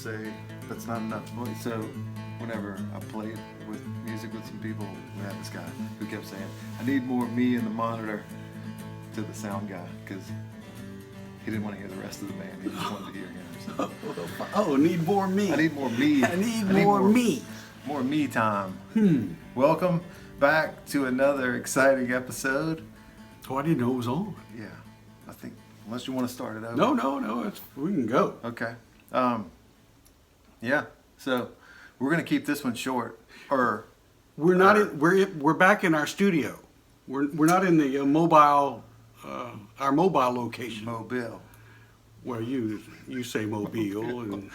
say that's not enough voice. So whenever I played with music with some people, we had this guy who kept saying, I need more me in the monitor to the sound guy, because he didn't want to hear the rest of the band. He just wanted to hear him. So. Oh, need more me. I need more me. I need more me. More me time. Welcome back to another exciting episode. Oh, I didn't know it was on. Yeah, I think, unless you want to start it over. No, we can go. Okay. Yeah. So we're gonna keep this one short. Or We're not in, we're back in our studio. We're not in the mobile our mobile location. Mobile. Well, you say mobile and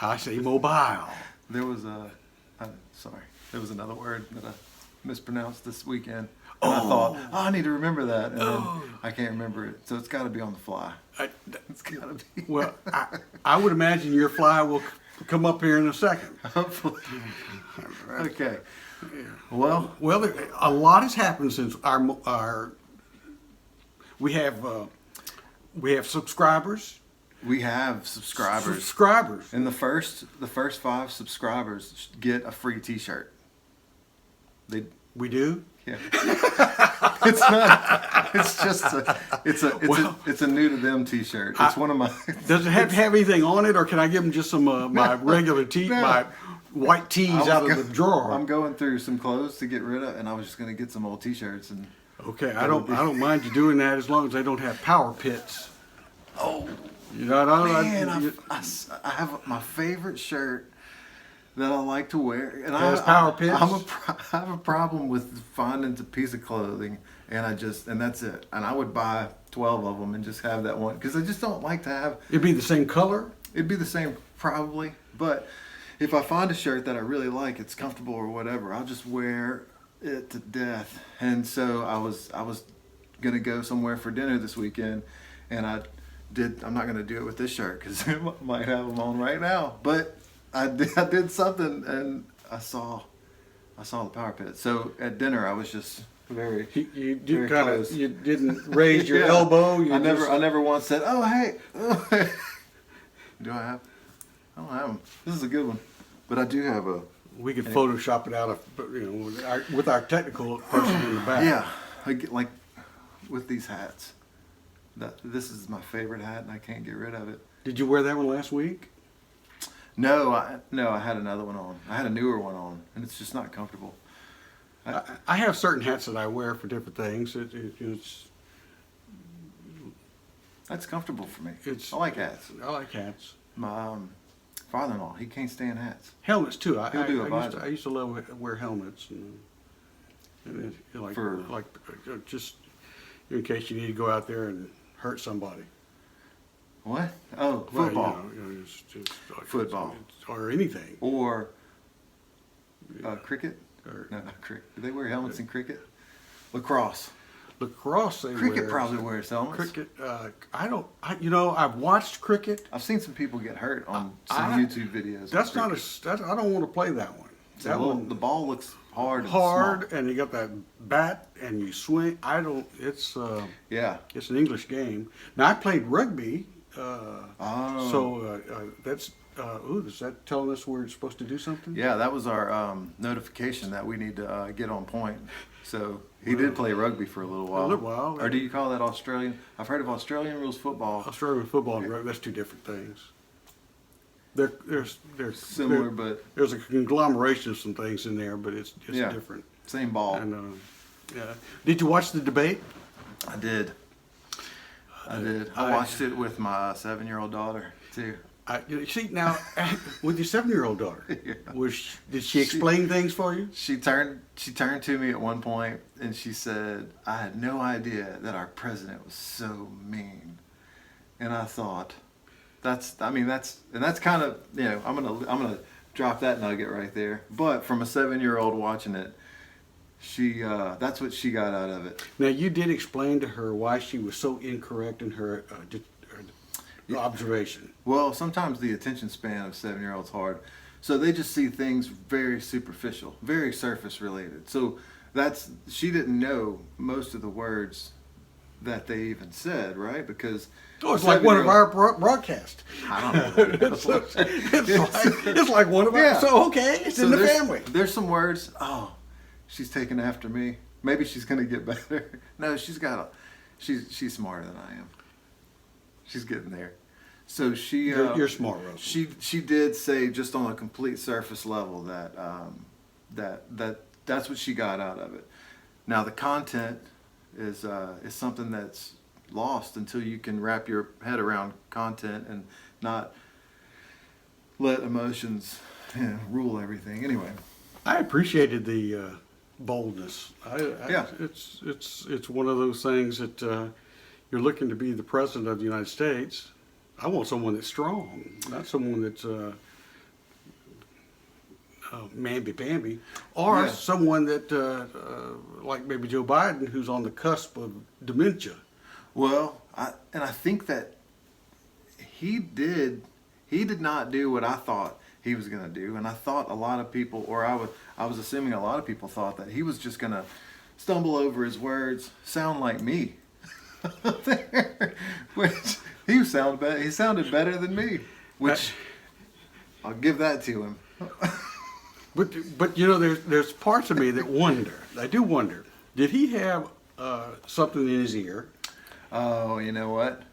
I say mobile. There was there was another word that I mispronounced this weekend. And Oh. I thought, I need to remember that, and then I can't remember it. So it's got to be on the fly. It's got to be. Well, I would imagine your fly will come up here in a second. Hopefully. Okay. Well, A lot has happened since our we have subscribers. we have subscribers. Subscribers. And the first 5 subscribers get a free T-shirt. We do. Yeah. It's not. It's just it's a new to them T-shirt. It's one of my. Does it have to have anything on it, or can I give them just some my regular my white tees out of the drawer? I'm going through some clothes to get rid of, and I was just gonna get some old T-shirts and. Okay, I don't mind you doing that as long as they don't have power pits. Oh. You know, Man, I have my favorite shirt that I like to wear, and Has power pits? I have a problem with finding a piece of clothing, and that's it. And I would buy 12 of them and just have that one, because I just don't like to have. It'd be the same color. It'd be the same probably, but if I find a shirt that I really like, it's comfortable or whatever, I'll just wear it to death. And so I was gonna go somewhere for dinner this weekend, and I'm not gonna do it with this shirt because I might have them on right now, but I did something, and I saw the power pit. So at dinner I was just very You very close. you didn't raise your Yeah. elbow. I never once said, "Oh hey." Do I have? I don't have them. This is a good one, but I do have a. We could Photoshop it out of with our technical person in the back. Yeah, I get like with these hats. This is my favorite hat, and I can't get rid of it. Did you wear that one last week? No, I had another one on. I had a newer one on, and it's just not comfortable. I have certain hats that I wear for different things. It's That's comfortable for me. It's- I like hats. I like hats. My father-in-law, he can't stand hats. Helmets too. He'll do a visor. I used to love wear helmets and just in case you need to go out there and hurt somebody. What? Oh, Well, football it's just like Football. or anything. or cricket? Or No, not cricket. Do they wear helmets in cricket? Lacrosse. lacrosse. They Cricket wear. probably wears helmets. Cricket. I've watched cricket. I've seen some people get hurt on some I- YouTube videos. That's of not cricket. I don't want to play that one. That one The ball looks hard. And hard, small. and you got that bat, and you swing. I don't. It's Yeah. it's an English game. Now I played rugby. Oh. So that's. Is that telling us we're supposed to do something? Yeah, that was our notification that we need to get on point. So he did play rugby for a little while. A little while. Or do you call that Australian? I've heard of Australian rules football. Australian football and rugby, that's two different things. They're Similar, but there's a conglomeration of some things in there, but it's Yeah. different. same ball. And yeah, did you watch the debate? I did. I watched it with my 7-year-old daughter too. You see now, with your 7-year-old daughter, Yeah. did she explain things for you? She turned to me at one point and she said, "I had no idea that our president was so mean." And I thought, that's kind of, I'm gonna drop that nugget right there. But from a 7-year-old watching it, that's what she got out of it. Now you did explain to her why she was so incorrect in her observation. Well, sometimes the attention span of 7-year-olds hard, so they just see things very superficial, very surface related. So she didn't know most of the words that they even said, right? Because Oh, it's like one of our broadcasts. I don't know. It's like one of our. Yeah. So okay, it's in the there's, family. There's some words. Oh, she's taking after me. Maybe she's gonna get better. No, she's smarter than I am. She's getting there. So she. You're smart, Russell. She did say just on a complete surface level that that's what she got out of it. Now the content is something that's lost until you can wrap your head around content and not let emotions rule everything. Anyway, I appreciated the boldness. Yeah. It's one of those things that you're looking to be the president of the United States. I want someone that's strong, not someone that's mamby-pamby, or Yeah. someone that, like maybe Joe Biden, who's on the cusp of dementia. well, I think that he did not do what I thought he was going to do, and I thought a lot of people, or I was assuming a lot of people thought that he was just going to stumble over his words, sound like me, which he sounded better than me, which I'll give that to him. But you know, there's parts of me that wonder. I do wonder. Did he have something in his ear? Oh, you know what?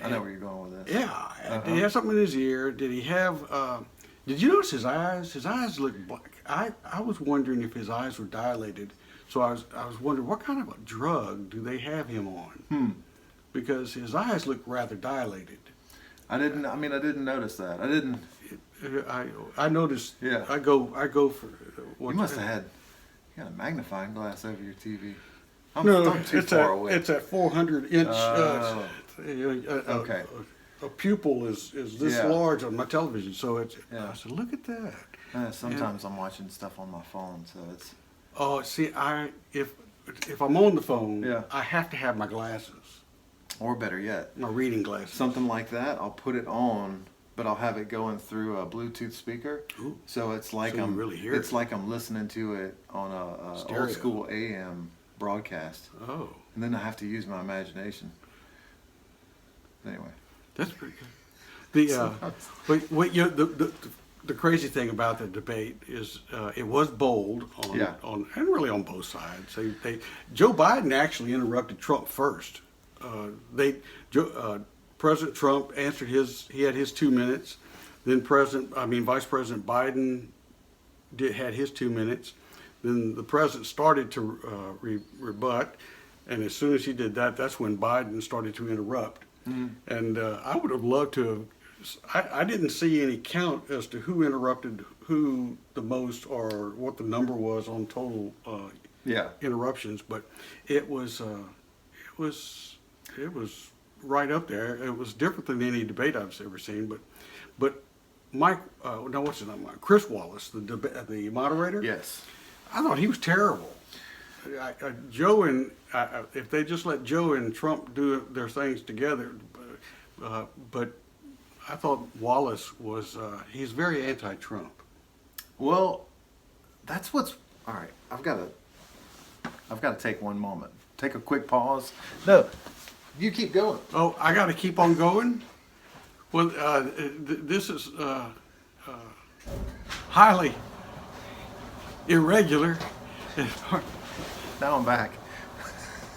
I know where you're going with this. Yeah. Did he have something in his ear? Did he have? Did you notice his eyes? His eyes looked black. I was wondering if his eyes were dilated. So I was wondering what kind of a drug do they have him on? Because his eyes look rather dilated. I didn't notice that. I didn't. I noticed. Yeah. I go for. You must have had. You got a magnifying glass over your TV. I'm too it's far away. It's a 400-inch. Okay. A pupil is this Yeah. large on my television, so it's. Yeah. I said, look at that. Sometimes I'm watching stuff on my phone, so it's. Oh, see, if I'm on the phone, Yeah. I have to have my glasses, Or better yet, my reading glasses. something like that. I'll put it on, but I'll have it going through a Bluetooth speaker. Ooh. So it's like So you I'm really hear it's it. like I'm listening to it on a Stereo. old school AM broadcast, Oh, and then I have to use my imagination. Anyway, that's pretty good. What you know, the crazy thing about the debate is it was bold on and really on both sides. Joe Biden actually interrupted Trump first. President Trump answered he had his 2 minutes. Then Vice President Biden had his 2 minutes. Then the president started to rebut, and as soon as he did that, that's when Biden started to interrupt. And I would have loved to have. I didn't see any count as to who interrupted who the most or what the number was on total interruptions, but it was right up there. It was different than any debate I've ever seen. But Mike, no, what's his name? Chris Wallace, the moderator. yes. I thought he was terrible. Joe and if they just let Joe and Trump do their things together, but I thought Wallace was he's very anti-Trump. Well, that's what's all right. I've got to take one moment. Take a quick pause. No, you keep going. Oh, I got to keep on going. Well, this is highly irregular. Now I'm back.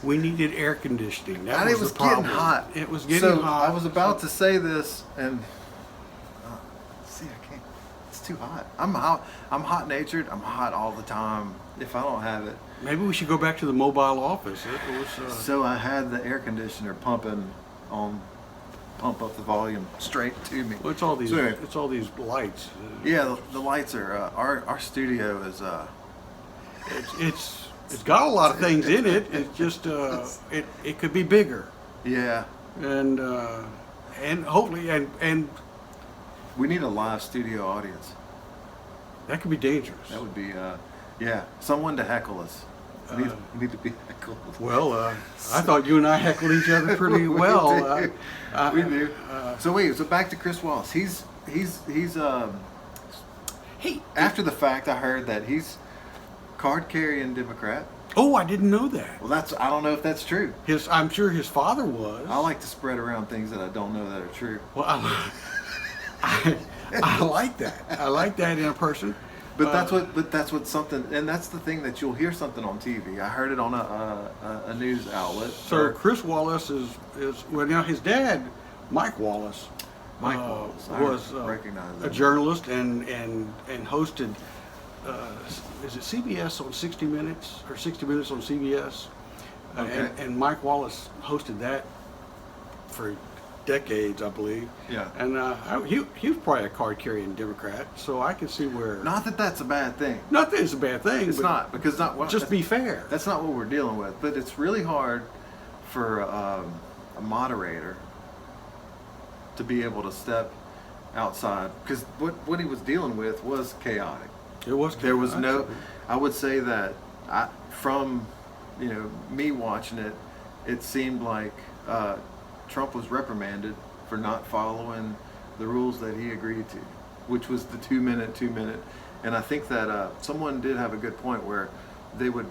We needed air conditioning. That And was it was the problem. getting hot. It was getting hot. I was about to say this, and see, I can't. It's too hot. I'm hot natured. I'm hot all the time. If I don't have it, Maybe we should go back to the mobile office. It was. so I had the air conditioner pump up the volume straight to me. Well, it's all these. So anyway, It's all these lights. yeah, the lights are. Our studio is. It's got a lot of things in it. It's just it could be bigger, Yeah, and hopefully and we need a live studio audience. that could be dangerous. That would be. Someone to heckle us. We need to be heckled. Well, I thought you and I heckled each other pretty well. We do. So back to Chris Wallace. He's Hey, after the fact, I heard that he's card carrying Democrat. Oh, I didn't know that. Well, I don't know if that's true. I'm sure his father was. I like to spread around things that I don't know that are true. Well, I like that. I like that in a person. But that's what something, and that's the thing that you'll hear something on TV. I heard it on a news outlet. So Chris Wallace is well, now his dad, Mike Wallace, Mike Wallace, I was recognize a that. journalist and hosted. Is it CBS on 60 Minutes or 60 Minutes on CBS? Okay. And Mike Wallace hosted that for decades, I believe. Yeah. And he was probably a card-carrying Democrat, so I can see where. Not that that's a bad thing. Not that it's a bad thing. It's but not, because just be fair. That's not what we're dealing with. But it's really hard for a moderator to be able to step outside, because what he was dealing with was chaotic. It was. There was no. Absolutely. I would say that from me watching it, it seemed like Trump was reprimanded for not following the rules that he agreed to, which was the 2 minute. And I think that someone did have a good point where they would.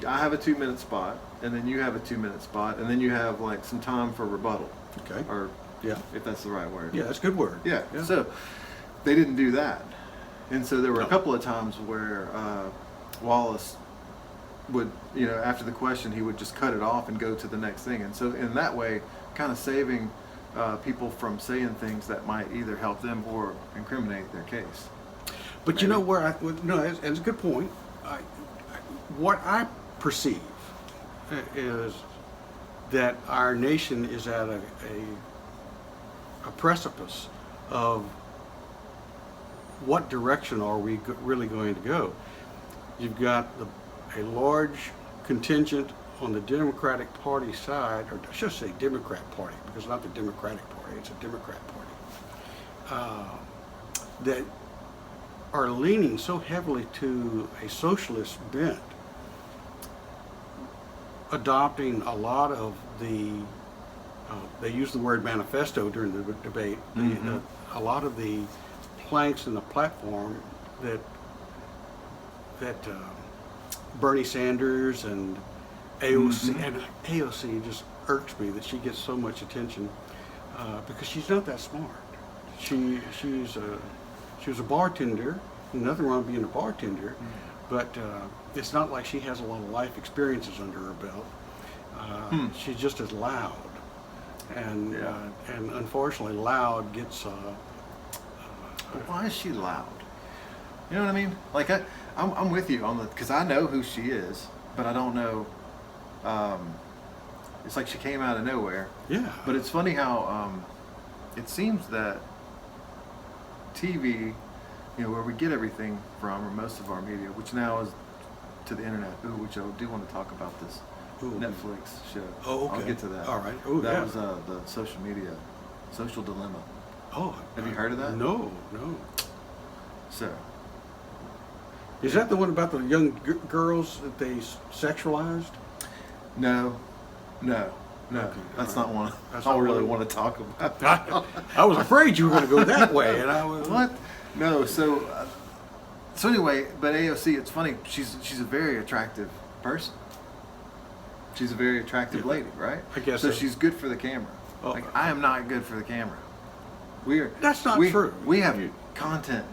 I have a 2 minute spot, and then you have a 2 minute spot, and then you have like some time for rebuttal. Okay. Or Yeah. if that's the right word. Yeah, that's a good word. Yeah. So they didn't do that, and so there were No. a couple of times where Wallace would, after the question, he would just cut it off and go to the next thing, and so in that way, kind of saving people from saying things that might either help them or incriminate their case. But Maybe. you know where it's a good point. What I perceive is that our nation is at a precipice of what direction are we really going to go. You've got a large contingent on the Democratic Party side, or I should say Democrat Party, because it's not the Democratic Party, it's a Democrat Party, that are leaning so heavily to a socialist bent, adopting a lot of the, they use the word manifesto during the debate, a lot of the planks in the platform that Bernie Sanders and AOC, and AOC just irks me that she gets so much attention because she's not that smart. She was a bartender. Nothing wrong with being a bartender, but it's not like she has a lot of life experiences under her belt. She's just as loud, and unfortunately, loud gets. But why is she loud? You know what I mean? Like I'm with you on the, because I know who she is, but I don't know. It's like she came out of nowhere. Yeah. But it's funny how it seems that TV, where we get everything from, or most of our media, which now is to the internet. Which I do want to talk about this Netflix show. Oh, okay. I'll get to that. All right. Oh, that yeah. was the social dilemma. Oh. Have you heard of that? No. So. Is that the one about the young girls that they sexualized? No. Okay, That's all not right. one That's I not really one. want to talk about. I was afraid you were going to go that way, and I was. What? No. So anyway, but AOC, it's funny. She's a very attractive person. She's a very attractive lady, right? I guess so. so. She's good for the camera. Oh. Like I am not good for the camera. That's not true. We have content.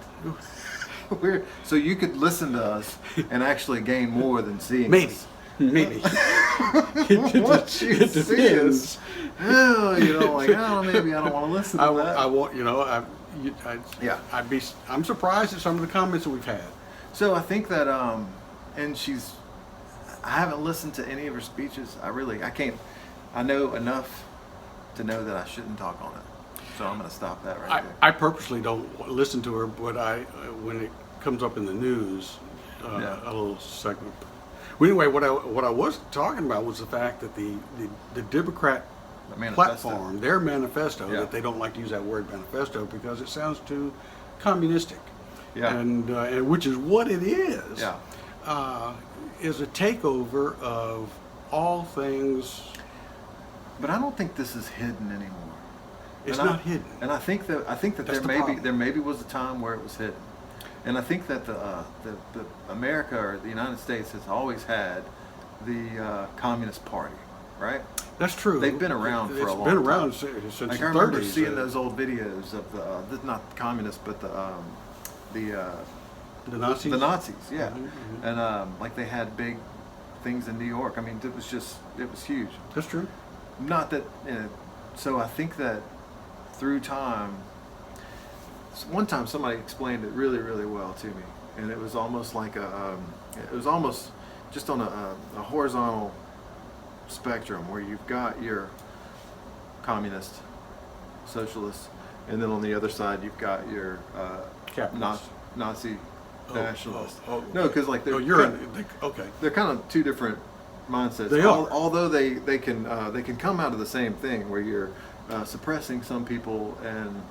So you could listen to us and actually gain more than seeing us. Maybe. Once you It see depends. us, maybe I don't want to listen to that. I want, Yeah. I'm surprised at some of the comments that we've had. So I think that, and I haven't listened to any of her speeches. I can't, I know enough to know that I shouldn't talk on it. So I'm going to stop that right there. I purposely don't listen to her, but when it comes up in the news, Yeah. a little segment. Well, anyway, what I was talking about was the fact that the Democrat The manifesto. platform, their manifesto, Yeah. that they don't like to use that word manifesto because it sounds too communistic. Yeah. And which is what it is. Yeah. Is a takeover of all things. But I don't think this is hidden anymore. It's And not hidden. And I think that That's there the maybe problem. was a time where it was hidden. And I think that the America or the United States has always had the Communist Party, right? That's true. They've been around for a long It's been time. around since Like the I remember 30s. seeing those old videos of not the communists, but the The Nazis. the Nazis, yeah, Mhm. and like they had big things in New York. I mean, it was huge. That's true. Not that, so I think that through time, one time somebody explained it really, really well to me, and it was almost like it was almost just on a horizontal spectrum where you've got your communist, socialist, and then on the other side you've got your Capitalist. Nazi Oh, nationalist. oh, No, because like Oh, okay. they're kind of two different mindsets. They are. Although they can come out of the same thing, where you're suppressing some people, and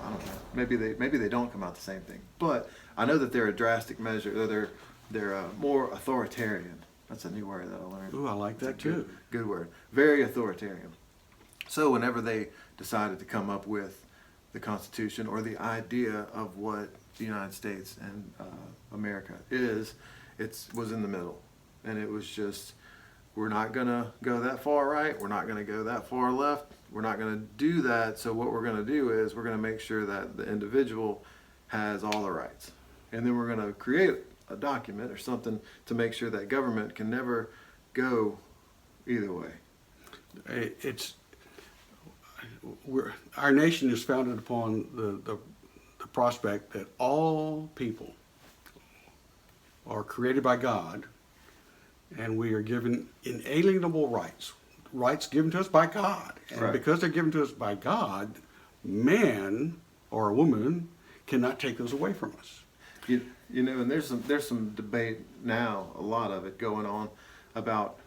I don't know. Maybe they don't come out the same thing. But I know that they're a drastic measure. Or they're more authoritarian. That's a new word that I learned. Ooh, I like It's a that too. Good word. Very authoritarian. So whenever they decided to come up with the Constitution, or the idea of what the United States and America is, it was in the middle, and it was just, we're not gonna go that far right, we're not gonna go that far left, we're not gonna do that. So what we're gonna do is we're gonna make sure that the individual has all the rights, and then we're gonna create a document or something to make sure that government can never go either way. It's our nation is founded upon the prospect that all people are created by God, and we are given inalienable rights given to us by God. And Right. because they're given to us by God, man or a woman cannot take those away from us. You know, and there's some debate now, a lot of it going on, about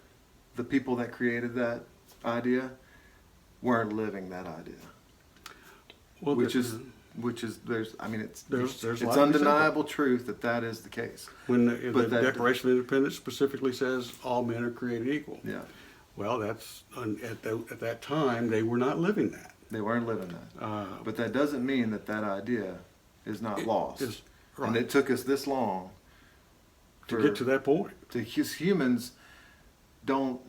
the people that created that idea weren't living that idea, Well, which is there's I mean it's There's it's a lot to be said about undeniable truth that is the case. when the but that- Declaration of Independence specifically says all men are created equal. Yeah, Well, that's at that time they were not living that. they weren't living that, Uh, but that doesn't mean that idea is not lost. is- And right. it took us this long To get to that point, Because humans don't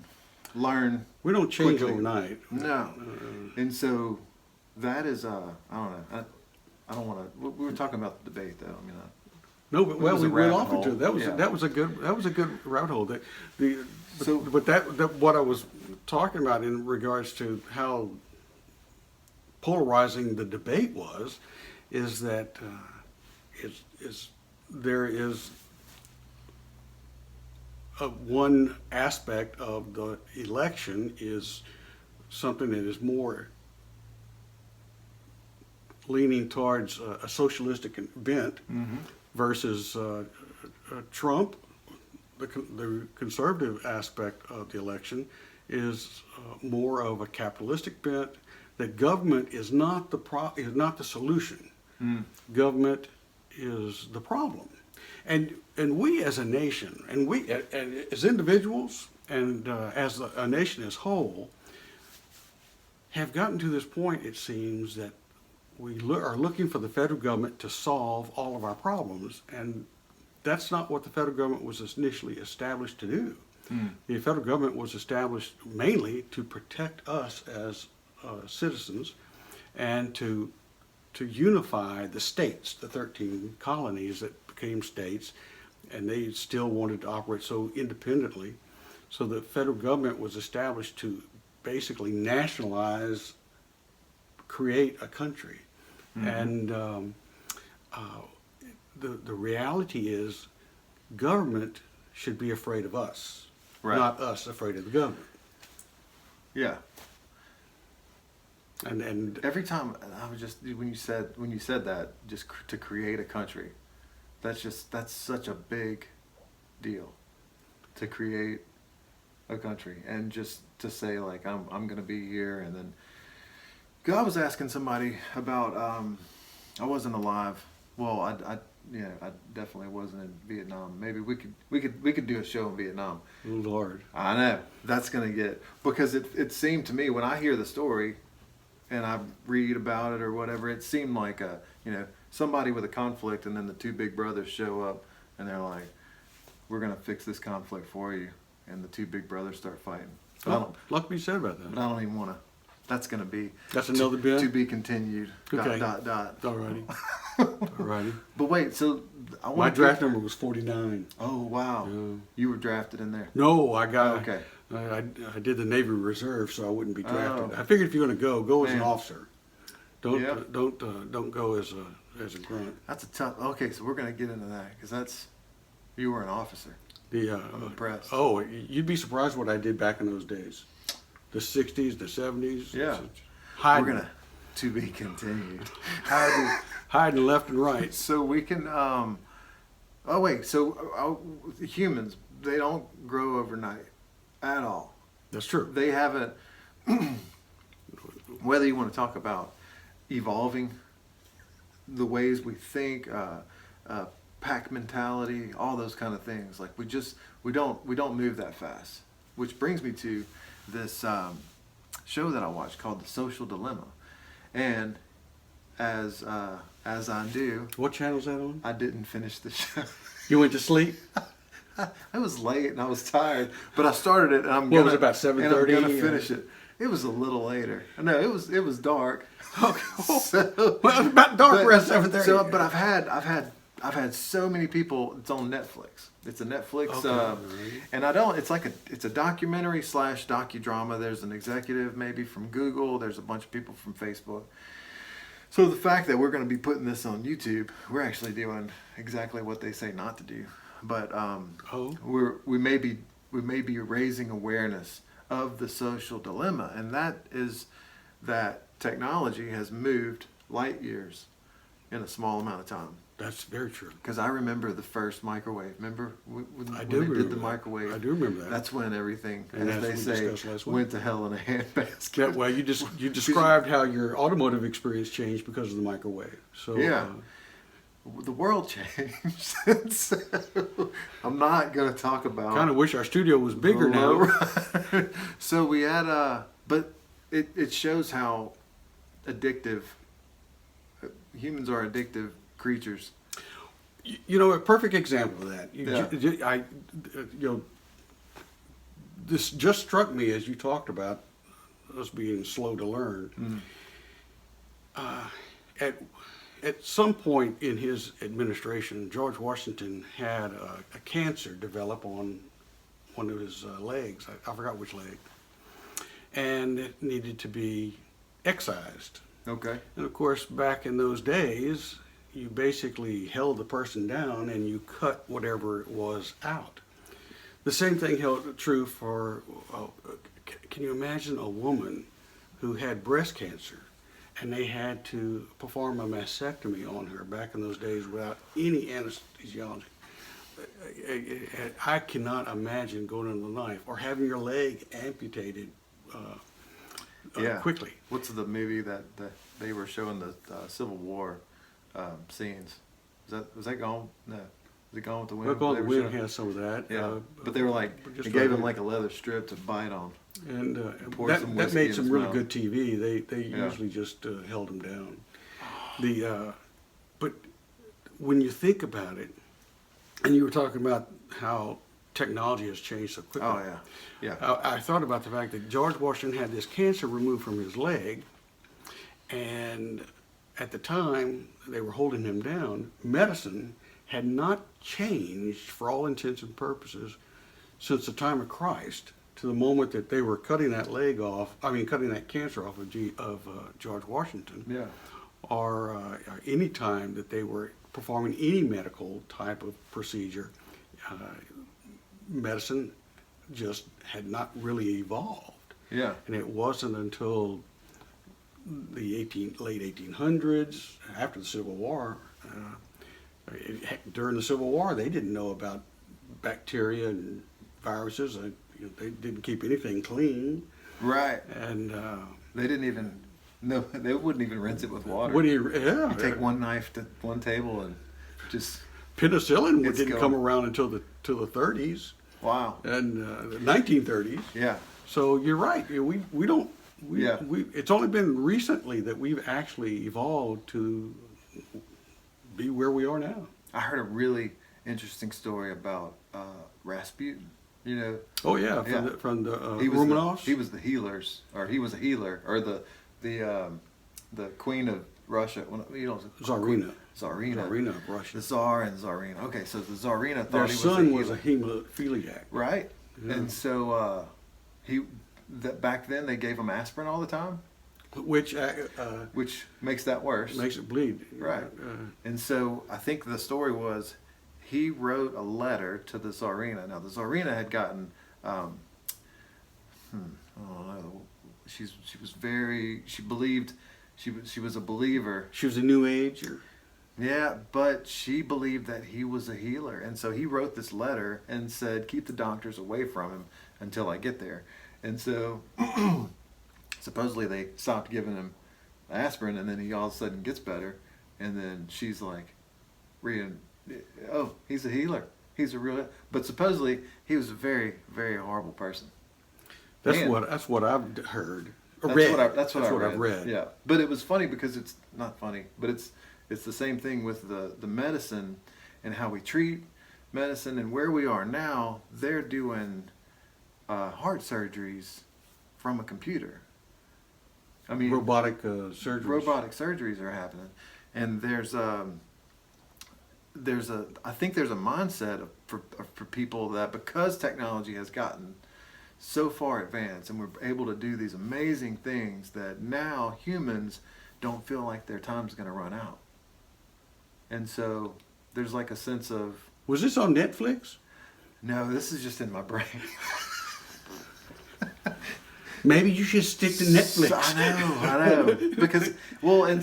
learn. we don't change quickly. overnight. No. And so that is, I don't know. I don't want to. We were talking about the debate, though. I mean, No, but well, was we a went rabbit off into hole. it. That was Yeah. that was a good rabbit hole. So- But that what I was talking about in regards to how polarizing the debate was, is that there is one aspect of the election is something that is more leaning towards a socialistic bent versus Trump. The conservative aspect of the election is more of a capitalistic bent. That government is not the solution. Government is the problem, and we as a nation, and we as individuals, and as a nation as whole, have gotten to this point. It seems that we are looking for the federal government to solve all of our problems, and that's not what the federal government was initially established to do. The federal government was established mainly to protect us as citizens, and to unify the states, the 13 colonies that became states, and they still wanted to operate so independently. So the federal government was established to basically nationalize, create a country. And the reality is government should be afraid of us, Right. not us afraid of the government. yeah. And Every time I was just when you said that, just to create a country, that's such a big deal, to create a country, and just to say like I'm gonna be here, and then 'cause I was asking somebody about I wasn't alive. Well, I definitely wasn't in Vietnam. Maybe we could do a show in Vietnam. Lord, I know that's gonna get, because it seemed to me when I hear the story and I read about it or whatever, it seemed like somebody with a conflict, and then the two big brothers show up and they're like, we're gonna fix this conflict for you, and the two big brothers start fighting. But I Oh, don't, lot to be said about but that. I don't even wanna. That's gonna be That's another bit? to be continued. Okay. Dot. Alrighty. Alrighty. But wait, so I want My draft number was 49. Oh wow, Yeah. you were drafted in there. No, I got. Okay. I did the Navy Reserve, so I wouldn't be drafted. Oh. I figured if you're going to go as an Man. officer. Don't Yeah. don't go as a grunt. That's a tough. Okay, so we're gonna get into that because you were an officer. I'm impressed. Oh, you'd be surprised what I did back in those days, the '60s, the '70s. Yeah. Hiding, We're gonna to be continued. hiding left and right. So we can. Oh wait. So humans, they don't grow overnight at all. That's true. They haven't. Whether you want to talk about evolving, the ways we think, pack mentality, all those kind of things. Like we don't move that fast. Which brings me to this show that I watched called The Social Dilemma, and as I do, What channel's that on? I didn't finish the show. You went to sleep. I was late and I was tired, but I started it and I'm What gonna was it, about 7:30? and I'm gonna finish it. It was a little later. No, it was dark. Okay. So, Well, it was about dark but- around 7:30. So, but I've had so many people. It's on Netflix. It's a Netflix, Okay. and it's a documentary / docudrama. There's an executive maybe from Google. There's a bunch of people from Facebook. So the fact that we're going to be putting this on YouTube, we're actually doing exactly what they say not to do. But we may be raising awareness of the social dilemma, and that is that technology has moved light years in a small amount of time. That's very true. Because I remember the first microwave. Remember when I they do did remember the that. microwave? I do remember that. That's when everything, And as as they we say, discussed last week. went to hell in a handbasket. Yeah, well, you described how your automotive experience changed because of the microwave. So Yeah. The world changed. And so I'm not going to talk about. kind of wish our studio was bigger now. So we had but it shows how addictive humans are. Addictive creatures. You know, a perfect example of that. This just struck me as you talked about us being slow to learn. At some point in his administration, George Washington had a cancer develop on one of his legs. I forgot which leg, and it needed to be excised. Okay. And of course, back in those days, you basically held the person down and you cut whatever it was out. The same thing held true for, can you imagine a woman who had breast cancer and they had to perform a mastectomy on her back in those days without any anesthesiology? I cannot imagine going under the knife or having your leg amputated quickly. What's the movie that they were showing the Civil War scenes? Was that Gone? No, was it Gone with the Wind? Well, Gone with They the were Wind showing- has some of that. Yeah, but they were like, just they gave right him here. like a leather strip to bite on. And pour some that whiskey made in some his really mouth. good TV. They Yeah. usually just held them down. But when you think about it, and you were talking about how technology has changed so quickly. Oh yeah. I thought about the fact that George Washington had this cancer removed from his leg, and at the time they were holding him down, medicine had not changed for all intents and purposes since the time of Christ to the moment that they were cutting that leg off. I mean, cutting that cancer off of George Washington, Yeah. or any time that they were performing any medical type of procedure. Medicine just had not really evolved. Yeah. And it wasn't until the late 1800s, after the Civil War, during the Civil War, they didn't know about bacteria and viruses. They didn't keep anything clean. Right. And They didn't even. No, they wouldn't even rinse it with water. yeah, You take one knife to one table and just penicillin It's didn't going. come around until the 30s wow. and the 1930s. Yeah. So you're right. We don't. Yeah. It's only been recently that we've actually evolved to be where we are now. I heard a really interesting story about Rasputin. You know, Oh yeah, Yeah. from the he was Romanovs. he was the healers, or he was a healer, or the queen of Russia. Well, you know, Tsarina. Tsarina. Tsarina of Russia. The Tsar and Tsarina. Okay, so the Tsarina thought Their he son was was a a healer, hemophiliac. right? Yeah. And so he that back then they gave him aspirin all the time, Which which makes that worse. makes it bleed. Right. And so I think the story was he wrote a letter to the Tsarina. Now the Tsarina had gotten, I don't know, she believed, she was a believer. She was a New Age, or Yeah, but she believed that he was a healer. And so he wrote this letter and said, keep the doctors away from him until I get there. And so supposedly they stopped giving him aspirin, and then he all of a sudden gets better. And then she's like, oh, he's a healer. He's a real, but supposedly he was a very, very horrible person. that's Man. what I've heard. Or That's read. what that's what I've read. Yeah, but it was funny because it's not funny, but it's the same thing with the medicine and how we treat medicine and where we are now. They're doing heart surgeries from a computer. I mean, Robotic surgery. robotic surgeries are happening, and there's a I think there's a mindset for people that because technology has gotten so far advanced and we're able to do these amazing things that now humans don't feel like their time's going to run out. And so there's like a sense of, Was this on Netflix? no, this is just in my brain. Maybe you should stick to Netflix. I know. Because, well, and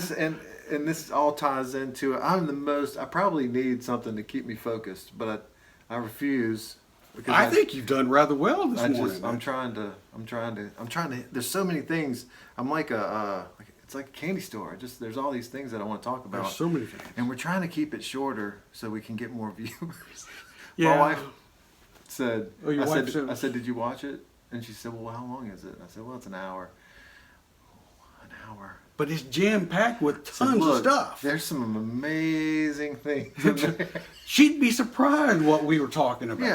this all ties into, I probably need something to keep me focused, but I refuse. Because I think you've done rather well this morning. I'm trying to, there's so many things. I'm like it's like a candy store. There's all these things that I want to talk about. There's so many things. And we're trying to keep it shorter so we can get more viewers. Yeah. My wife said, Oh, your wife said- I said, did you watch it? And she said, well, how long is it? I said, well, it's an hour. Oh, an hour. But it's jam packed with I said, tons of "Look, stuff. There's some amazing things in there. She'd be surprised what we were talking about.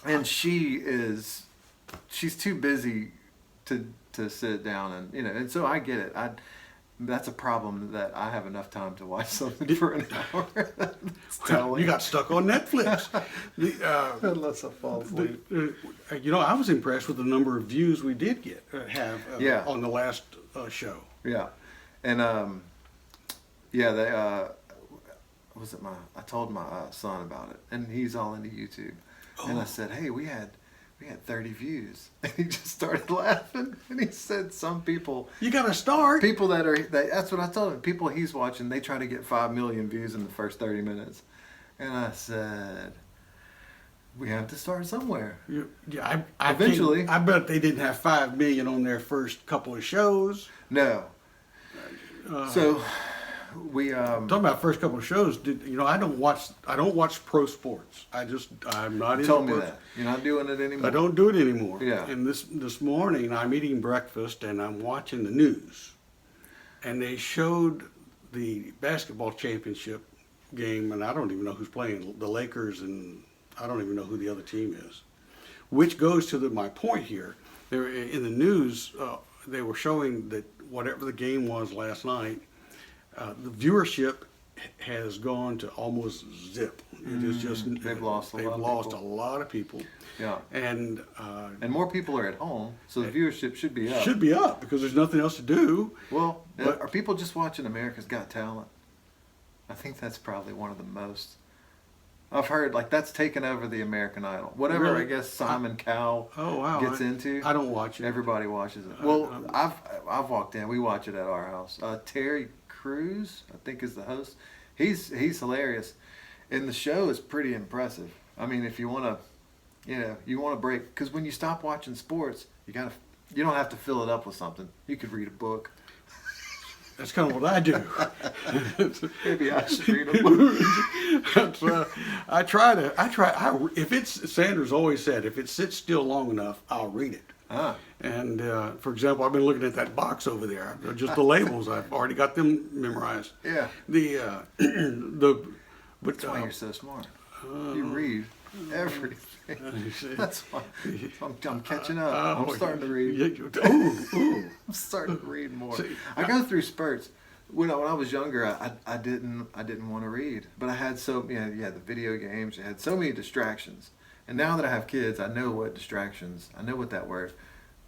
Yeah. And she's too busy to sit down and, and so I get it. That's a problem that I have enough time to watch something for an hour. That's telling. You got stuck on Netflix. Unless I fall asleep. I was impressed with the number of views we did have Yeah. on the last show. Yeah. And they I told my son about it, and he's all into YouTube. And I said, hey, we had 30 views. And he just started laughing. And he said some people You got to start. that's what I told him. People he's watching, they try to get 5 million views in the first 30 minutes. And I said, we have to start somewhere. I Eventually. I bet they didn't have 5 million on their first couple of shows. No. So we Talking about first couple of shows, I don't watch pro sports. I'm not you into told me pro- that. You're not doing it anymore. I don't do it anymore. Yeah. And this morning I'm eating breakfast and I'm watching the news, and they showed the basketball championship game, and I don't even know who's playing, the Lakers, and I don't even know who the other team is. Which goes to my point here. In the news, they were showing that whatever the game was last night, the viewership has gone to almost zip. It is just They've lost a lot of lost people. a lot of people. Yeah. And more people are at home, so the viewership should be up. should be up because there's nothing else to do. Well, But- are people just watching America's Got Talent? I think that's probably one of the most. I've heard that's taken over the American Idol. Whatever Really? I guess Simon Cowell Oh wow! gets into. I don't watch it. Everybody watches it. Well, I've walked in. We watch it at our house. Terry Crews, I think, is the host. He's hilarious, and the show is pretty impressive. I mean, if you want to, break, because when you stop watching sports, you don't have to fill it up with something. You could read a book. That's kind of what I do. Maybe I should read a book. If it's, Sanders always said, if it sits still long enough, I'll read it. Ah, And for example, I've been looking at that box over there. Just the labels, I've already got them memorized. yeah. But That's why you're so smart. You read everything. That's why I'm catching up. I'm starting to read. Ooh. I'm starting to read more. See, I go through spurts. When I was younger, I didn't want to read, but I had you had the video games. You had so many distractions, and now that I have kids, I know what distractions. I know what that word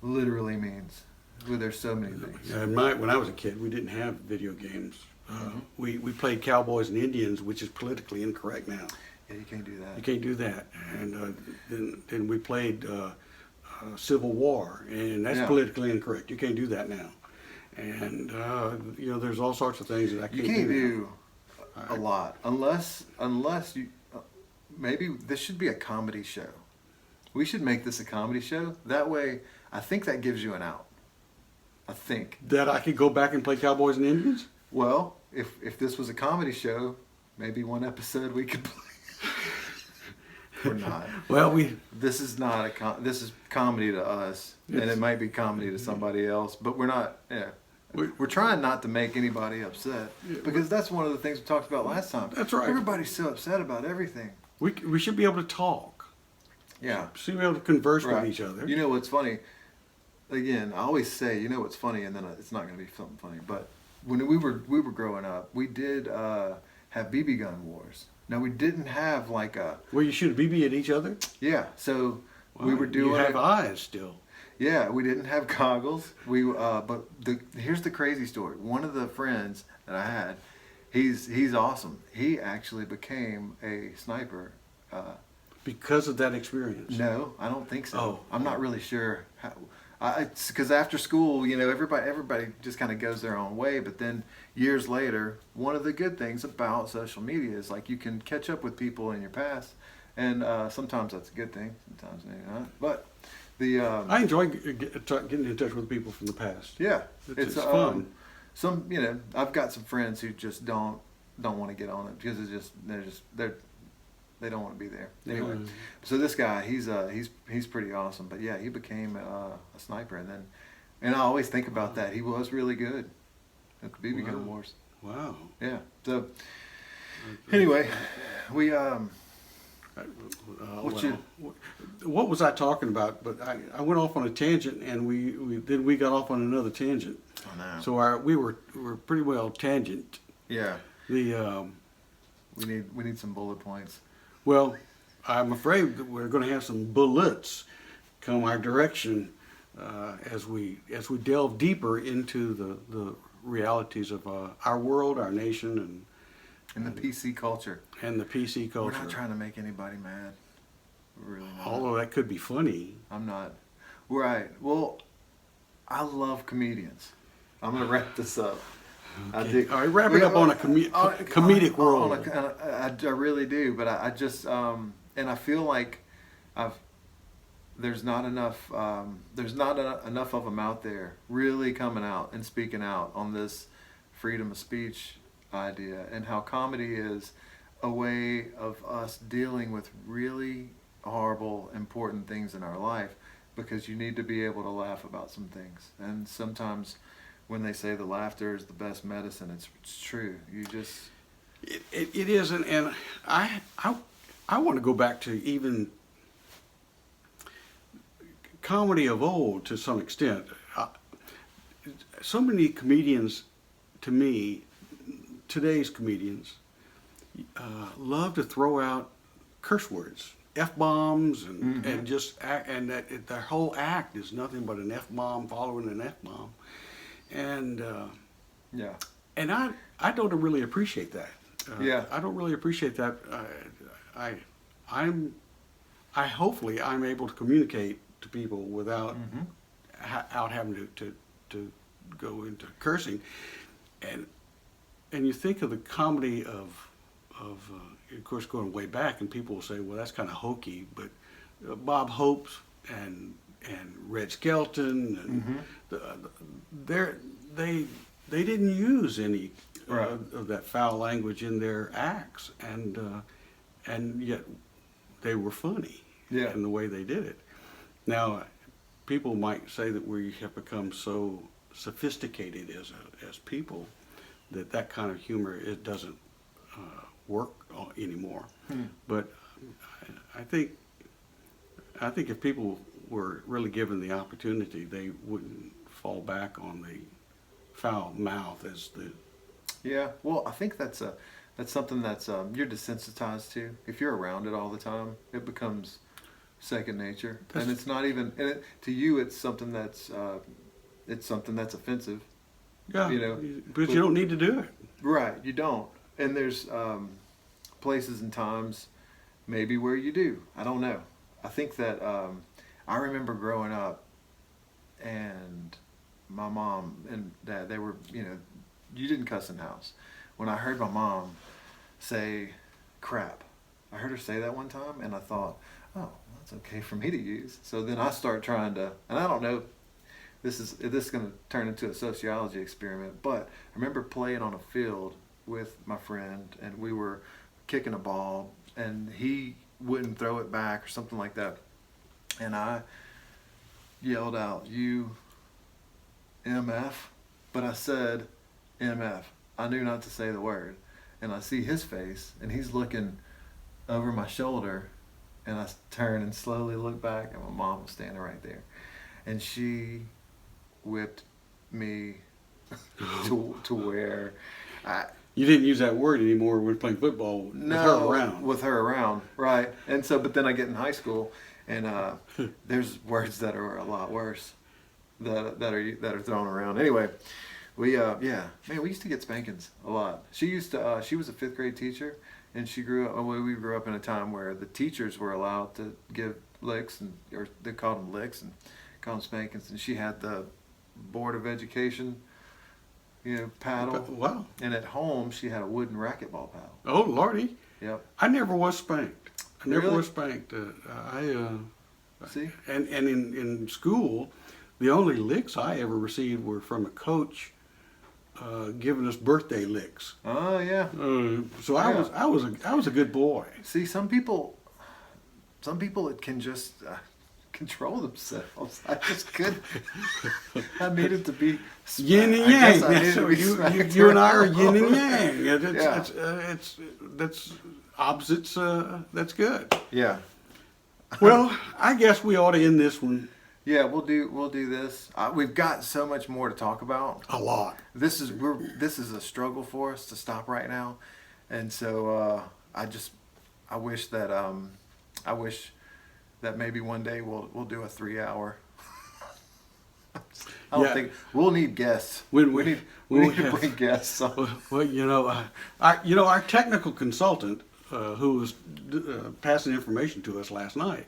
literally means. Well, there's so many things. When I was a kid, we didn't have video games. We played Cowboys and Indians, which is politically incorrect now. Yeah, you can't do that. You can't do that. And then we played Civil War, and that's Yeah. politically incorrect. You can't do that now. And there's all sorts of things that I You can't can't do. do a lot unless you. Maybe this should be a comedy show. We should make this a comedy show. That way, I think that gives you an out. I think. That I could go back and play Cowboys and Indians? Well, if this was a comedy show, maybe one episode we could play. We're not. Well, This is not this is comedy to us, and it might be comedy to somebody else, but we're not. Yeah. We're trying not to make anybody upset because that's one of the things we talked about last time. That's right. Everybody's so upset about everything. we should be able to talk. Yeah. Should be able to converse Right. with each other. You know what's funny? Again, I always say, you know what's funny, and then it's not going to be something funny. But when we were growing up, we did have BB gun wars. Now we didn't have like a Where you shoot a BB at each other? So we Wow, were doing. You have eyes still. Yeah, we didn't have goggles. But here's the crazy story. One of the friends that I had, he's awesome. He actually became a sniper. Because of that experience. No, I don't think so. Oh. I'm not really sure how. It's because after school, everybody just kind of goes their own way. But then years later, one of the good things about social media is like you can catch up with people in your past, and sometimes that's a good thing. Sometimes maybe not. But I enjoy getting in touch with people from the past. yeah, It's fun. I've got some friends who just don't want to get on it because they don't want to be there. Anyway, so this guy, he's pretty awesome. But yeah, he became a sniper, and I always think about that. He was really good at the BB gun wars. Wow. Yeah. So anyway, we what was I talking about? But I went off on a tangent, and we got off on another tangent. Oh, no. So we were pretty well tangent. Yeah. The We need some bullet points. Well, I'm afraid that we're going to have some bullets come our direction as we delve deeper into the realities of our world, our nation, And the PC culture. and the PC culture. We're not trying to make anybody mad. We're really not. Although that could be funny. I'm not. Right. Well, I love comedians. I'm gonna wrap this up. I do. All right, wrap it up on a comedic world. I really do, but I just and I feel like there's not enough enough of them out there really coming out and speaking out on this freedom of speech idea, and how comedy is a way of us dealing with really horrible, important things in our life, because you need to be able to laugh about some things. And sometimes when they say the laughter is the best medicine, it's true. You just... It is, and I want to go back to even comedy of old to some extent. So many comedians, to me, today's comedians, love to throw out curse words, F-bombs, and just act, and that their whole act is nothing but an F-bomb following an F-bomb, and Yeah. and I don't really appreciate that. Yeah. I don't really appreciate that. I hopefully I'm able to communicate to people without out having to go into cursing, and you think of the comedy of course, going way back, and people will say, well, that's kind of hokey, but Bob Hope and Red Skelton, and they didn't use any of that foul language in their acts, and yet they were funny in the way they did it. Now, people might say that we have become so sophisticated as people that kind of humor, it doesn't work anymore. But I think if people were really given the opportunity, they wouldn't fall back on the foul mouth as the. Yeah, well, I think that's something that's you're desensitized to. If you're around it all the time, it becomes second nature, That's- and it's not even. And to you, it's something that's offensive. Yeah, You know, but you don't need to do it. Right, you don't. And there's places and times maybe where you do. I don't know. I think that I remember growing up, and my mom and dad, they were, you didn't cuss in the house. When I heard my mom say crap, I heard her say that one time, and I thought, oh, that's okay for me to use. So then I start trying to, and I don't know, this is going to turn into a sociology experiment, but I remember playing on a field with my friend, and we were kicking a ball, and he wouldn't throw it back or something like that, and I yelled out, "You MF," but I said MF. I knew not to say the word, and I see his face, and he's looking over my shoulder, and I turn and slowly look back, and my mom was standing right there, and she whipped me to where I You didn't use that word anymore when playing football with her around. with her around, right? And so, but then I get in high school, and there's words that are a lot worse that are thrown around. Anyway, we we used to get spankings a lot. She used to she was a 5th grade teacher, and we grew up in a time where the teachers were allowed to give licks, or they called them licks and called them spankings, and she had the Board of Education paddle. Wow. And at home, she had a wooden racquetball paddle. Oh, Lordy. Yep. I never was spanked. I never Really? was spanked. See? And in school, the only licks I ever received were from a coach giving us birthday licks. Oh yeah. So Yeah. I was a good boy. See, some people it can just control themselves. I just couldn't. I needed to be Yin and I guess yang. I needed to be You smacked and I are around. yin and yang. Yeah. That's opposites. That's good. Yeah. Well, I guess we ought to end this one. Yeah, we'll do this. We've got so much more to talk about. A lot. This is a struggle for us to stop right now, and so I wish that maybe one day we'll do a 3-hour. I don't Yeah. think we'll need guests. When we when need to have- bring guests on. Well, our technical consultant, who was passing information to us last night,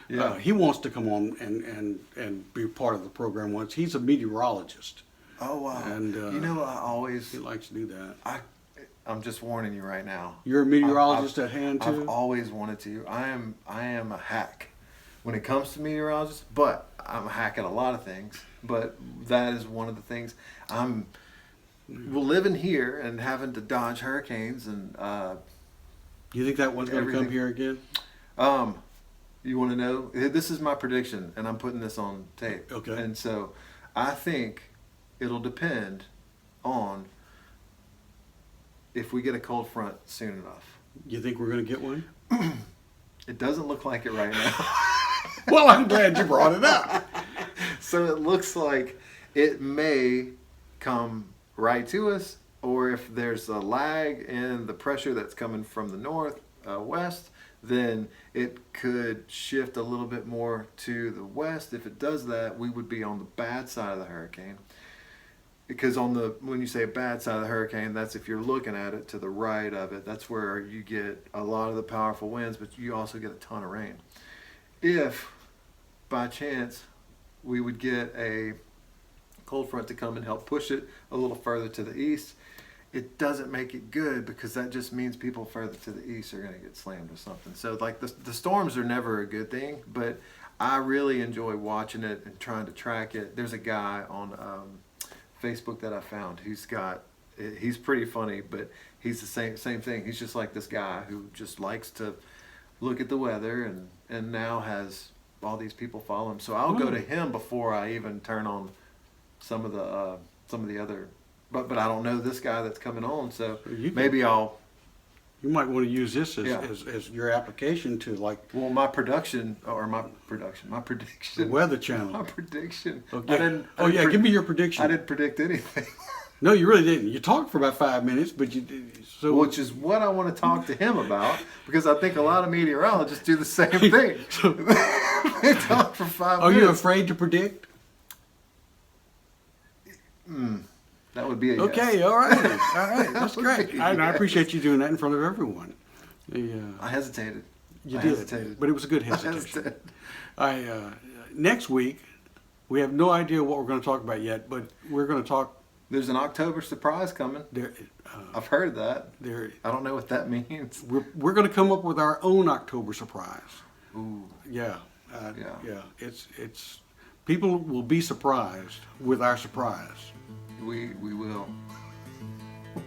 Yeah. he wants to come on and be part of the program once. He's a meteorologist. Oh wow! And, He He likes to do that. I'm just warning you right now. You're a meteorologist at hand too. I've always wanted to. I am a hack when it comes to meteorologists, but I'm a hack at a lot of things. But that is one of the things. We're living here and having to dodge hurricanes and You think that one's going to come everything. here again? You want to know? This is my prediction, and I'm putting this on tape. Okay. And so, I think it'll depend on if we get a cold front soon enough. You think we're going to get one? It doesn't look like it right now. Well, I'm glad you brought it up. So it looks like it may come right to us, or if there's a lag in the pressure that's coming from the north west, then it could shift a little bit more to the west. If it does that, we would be on the bad side of the hurricane. Because when you say bad side of the hurricane, that's if you're looking at it to the right of it. That's where you get a lot of the powerful winds, but you also get a ton of rain. If by chance we would get a cold front to come and help push it a little further to the east, it doesn't make it good, because that just means people further to the east are going to get slammed with something. So like the storms are never a good thing, but I really enjoy watching it and trying to track it. There's a guy on Facebook that I found. He's pretty funny, but he's the same thing. He's just like this guy who just likes to look at the weather and now has all these people follow him. So I'll go to him before I even turn on some of the other. But I don't know this guy that's coming on, so You can- maybe I'll You might want to use this Yeah. as your application to like Well, my prediction. the My Weather Channel. prediction. Okay. I didn't Give me your I prediction. didn't predict anything. No, you really didn't. You talked for about 5 minutes, but you did. So Which is what I want to talk to him about, because I think a lot of meteorologists do the same thing. They talk for 5 are minutes. you afraid to predict? That would be a Okay, yes. all right, that's would great. be I yes. appreciate you doing that in front of everyone. I hesitated. You I did, hesitated. but it was a good I hesitation. hesitated. Next week, we have no idea what we're going to talk about yet, but we're going to talk. There's an October surprise coming. There, I've heard that. there. I don't know what that means. We're going to come up with our own October surprise. Ooh. Yeah, Yeah. It's people will be surprised with our surprise. We will.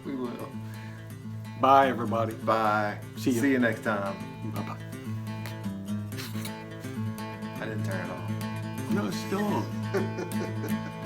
We will. Bye, everybody. Bye. See ya. See you next time. Bye bye. I didn't turn it off. No, it's still on.